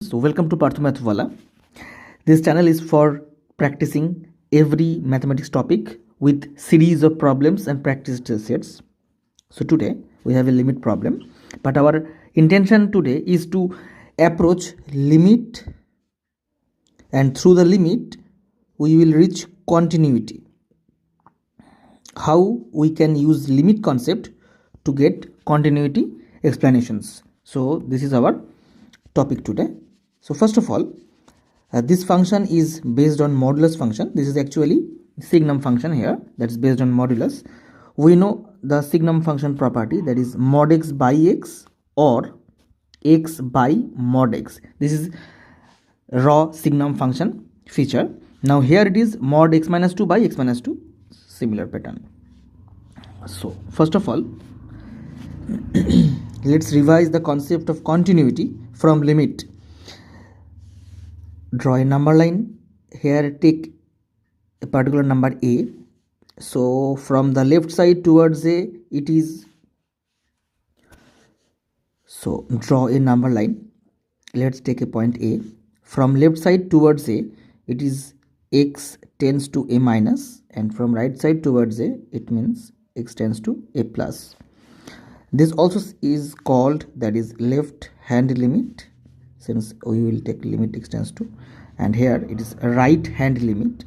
So welcome to parthamathwallah. This channel is for practicing every mathematics topic with series of problems and practice sets. So today we have a limit problem, but our intention today is to approach limit, and through the limit we will reach continuity. How we can use limit concept to get continuity explanations. So this is our topic today. So first of all, this function is based on modulus function. This is actually signum function here, that's based on modulus. We know the signum function property, that is mod x by x or x by mod x. This is raw signum function feature. Now here it is mod x minus 2 by x minus 2, similar pattern. So first of all, let's revise the concept of continuity from limit. Draw a number line here, take a particular number a. So from the left side towards a, it is, so draw a number line. Let's take a point a. From left side towards a, it is x tends to a minus, and from right side towards a, it means x tends to a plus. This also is called, that is left hand limit, since we will take limit x tends to, and here it is a right hand limit,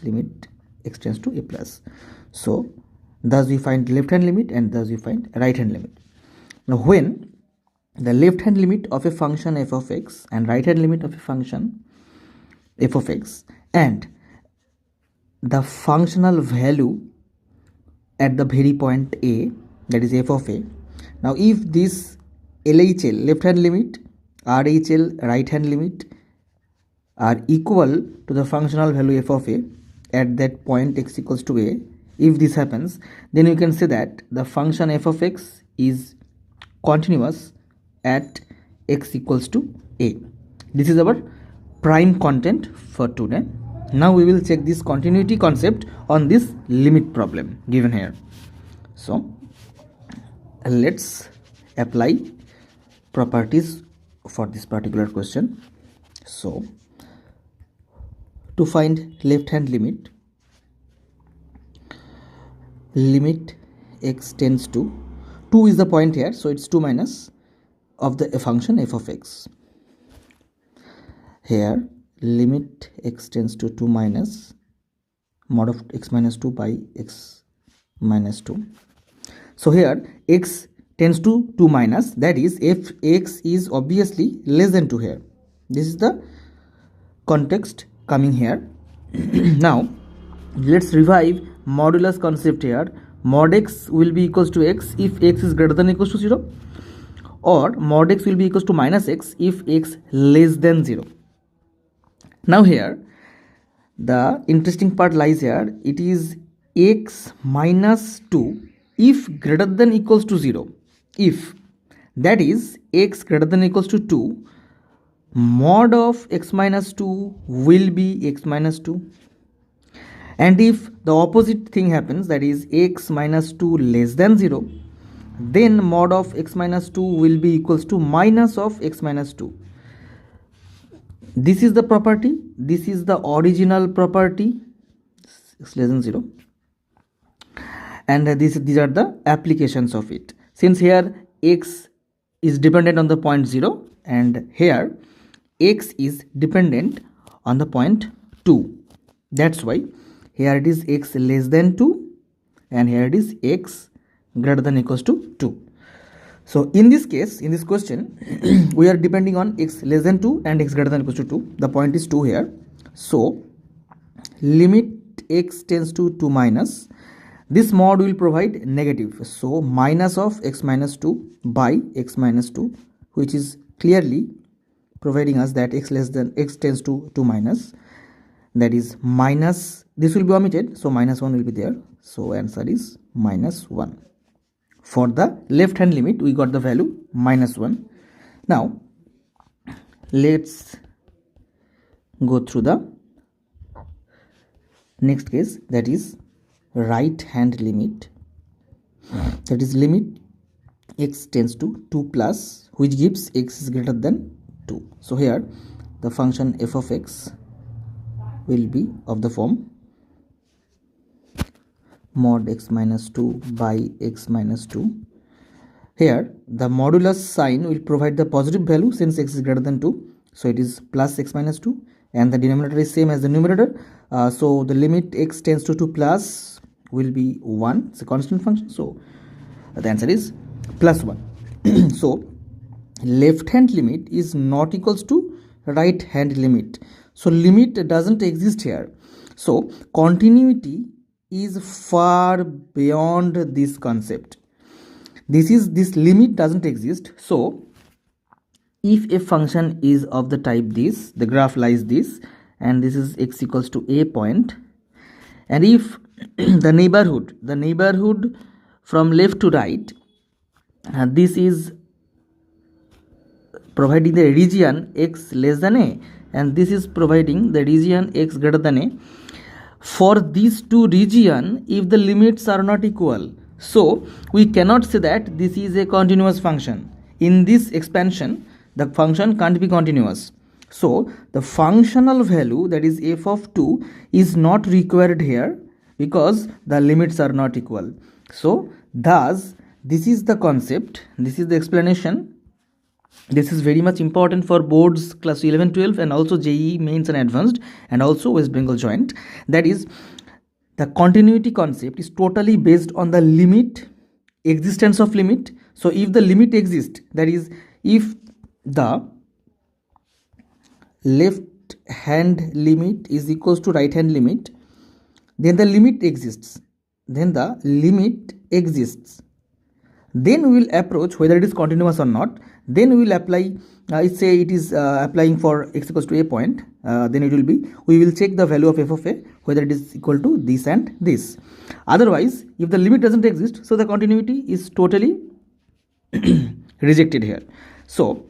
limit x tends to a plus. So thus we find left hand limit and thus we find right hand limit. Now when the left hand limit of a function f of x and right hand limit of a function f of x and the functional value at the very point a, that is f of a. Now if this LHL, left hand limit, RHL, right hand limit, are equal to the functional value f of a at that point x equals to a, if this happens, then you can say that the function f of x is continuous at x equals to a. This is our prime content for today. Now we will check this continuity concept on this limit problem given here. So let's apply properties for this particular question. So to find left hand limit, limit x tends to 2 is the point here, so it's 2 minus of the function f of x. Here limit x tends to 2 minus mod of x minus 2 by x minus 2. So here x tends to 2 minus, that is if x is obviously less than 2 here. This is the context coming here. Now let's revive modulus concept here. Mod x will be equals to x if x is greater than or equals to 0, or mod x will be equals to minus x if x less than 0. Now here the interesting part lies here. It is x minus 2 if greater than equals to 0. If, that is x greater than equals to 2, mod of x minus 2 will be x minus 2. And if the opposite thing happens, that is x minus 2 less than 0, then mod of x minus 2 will be equals to minus of x minus 2. This is the property, this is the original property, x less than 0, and these are the applications of it. Since here x is dependent on the point 0 and here x is dependent on the point 2, that's why here it is x less than 2 and here it is x greater than equals to 2. So in this case, in this question, we are depending on x less than 2 and x greater than equals to 2. The point is 2 here. So limit x tends to 2 minus, this mod will provide negative, so minus of x minus 2 by x minus 2, which is clearly providing us that x less than x tends to 2 minus, that is minus, this will be omitted, so minus 1 will be there, so answer is minus 1. For the left hand limit we got the value minus 1. Now let's go through the next case, that is right hand limit, that is limit x tends to 2 plus, which gives x is greater than 2. So here the function f of x will be of the form mod x minus 2 by x minus 2. Here the modulus sign will provide the positive value since x is greater than 2, so it is plus x minus 2, and the denominator is same as the numerator, so the limit x tends to 2 plus will be 1. It's a constant function, so the answer is plus 1. So left hand limit is not equals to right hand limit, so limit doesn't exist here, so continuity is far beyond this concept. This limit doesn't exist. So if a function is of the type this, the graph lies this, and this is x equals to a point, and if the neighborhood from left to right, this is providing the region x less than a, and this is providing the region x greater than a. For these two regions, if the limits are not equal, so we cannot say that this is a continuous function. In this expansion, the function can't be continuous. So the functional value, that is f of 2, is not required here because the limits are not equal. So thus this is the concept, this is the explanation. This is very much important for boards class 11 12 and also JEE mains and advanced, and also West Bengal joint. That is, the continuity concept is totally based on the limit, existence of limit. So if the limit exists, that is, if the left hand limit is equals to right hand limit, then the limit exists. Then we will approach whether it is continuous or not. Then we will apply, say it is applying for x equals to a point, then it will be, we will check the value of f of a whether it is equal to this and this. Otherwise, if the limit doesn't exist, so the continuity is totally rejected here. So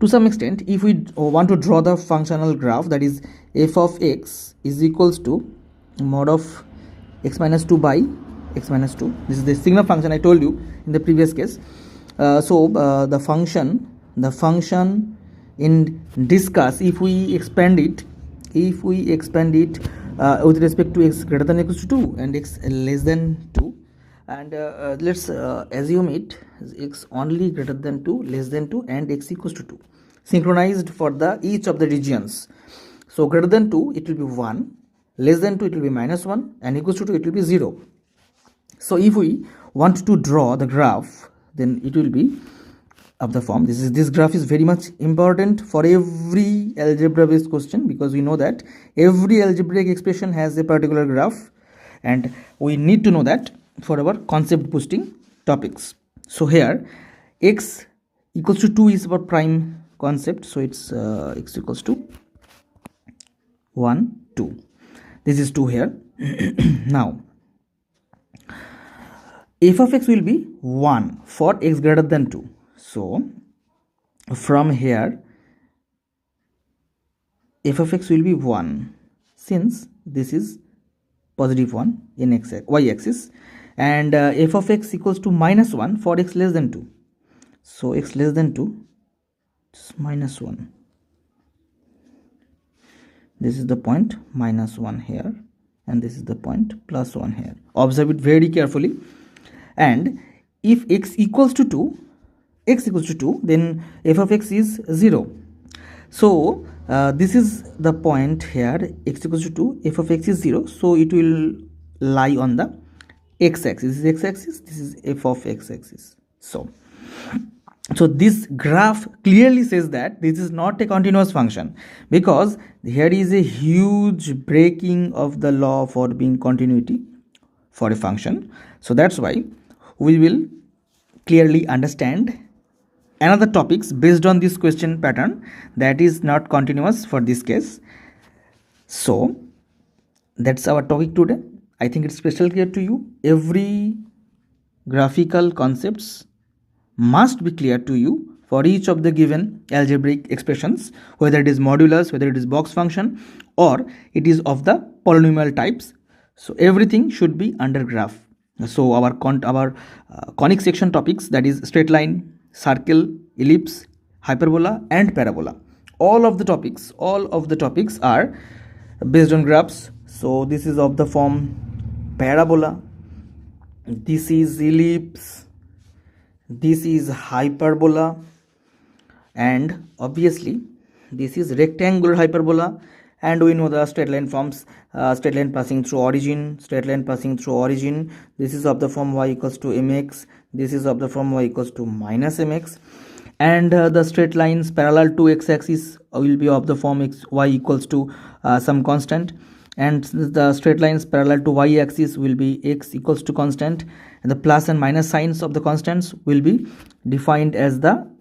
to some extent, if we want to draw the functional graph, that is f of x is equals to mod of x minus 2 by x minus 2. This is the Signum function I told you in the previous case. The function in discuss, if we expand it with respect to x greater than equals to 2 and x less than 2, and let's assume it is x only greater than 2, less than 2, and x equals to 2, synchronized for the each of the regions. So greater than 2 it will be 1, less than 2 it will be minus 1, and equals to 2 it will be 0. So if we want to draw the graph, then it will be of the form. This graph is very much important for every algebra based question, because we know that every algebraic expression has a particular graph, and we need to know that for our concept boosting topics. So here x equals to 2 is our prime concept, so it's x equals to 1 2. This is 2 here. Now f of x will be 1 for x greater than 2. So from here f of x will be 1 since this is positive 1 in y axis, and f of x equals to minus 1 for x less than 2. So x less than 2 is minus 1. This is the point minus 1 here, and this is the point plus 1 here. Observe it very carefully. And if x equals to 2, then f of x is 0. So this is the point here, x equals to 2, f of x is 0, so it will lie on the x-axis. This is x-axis, this is f of x-axis. So this graph clearly says that this is not a continuous function, because here is a huge breaking of the law for being continuity for a function. So that's why we will clearly understand another topics based on this question pattern that is not continuous for this case. So that's our topic today. I think it's crystal clear to you. Every graphical concepts must be clear to you for each of the given algebraic expressions, whether it is modulus, whether it is box function, or it is of the polynomial types. So everything should be under graph. So our conic section topics, that is straight line, circle, ellipse, hyperbola and parabola. All of the topics are based on graphs. So this is of the form parabola, this is ellipse, this is hyperbola, and obviously this is rectangular hyperbola. And we know the straight line forms, straight line passing through origin, this is of the form y equals to mx, this is of the form y equals to minus mx. And the straight lines parallel to x-axis will be of the form y equals to some constant, and the straight lines parallel to y-axis will be x equals to constant, and the plus and minus signs of the constants will be defined as the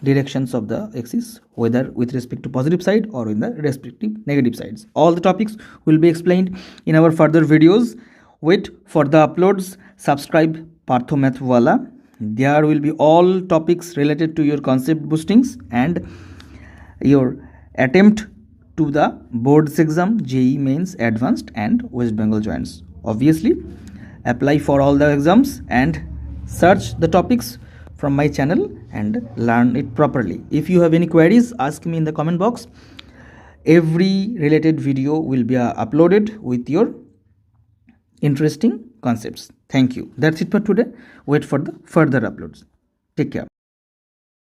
directions of the axis, whether with respect to positive side or in the respective negative sides. All the topics will be explained in our further videos. Wait for the uploads. Subscribe parthamathwallah. There will be all topics related to your concept boostings and your attempt to the boards exam, JEE Mains, Advanced and West Bengal Joints. Obviously, apply for all the exams and search the topics from my channel and learn it properly. If you have any queries, ask me in the comment box. Every related video will be uploaded with your interesting concepts. Thank you. That's it for today. Wait for the further uploads. Take care.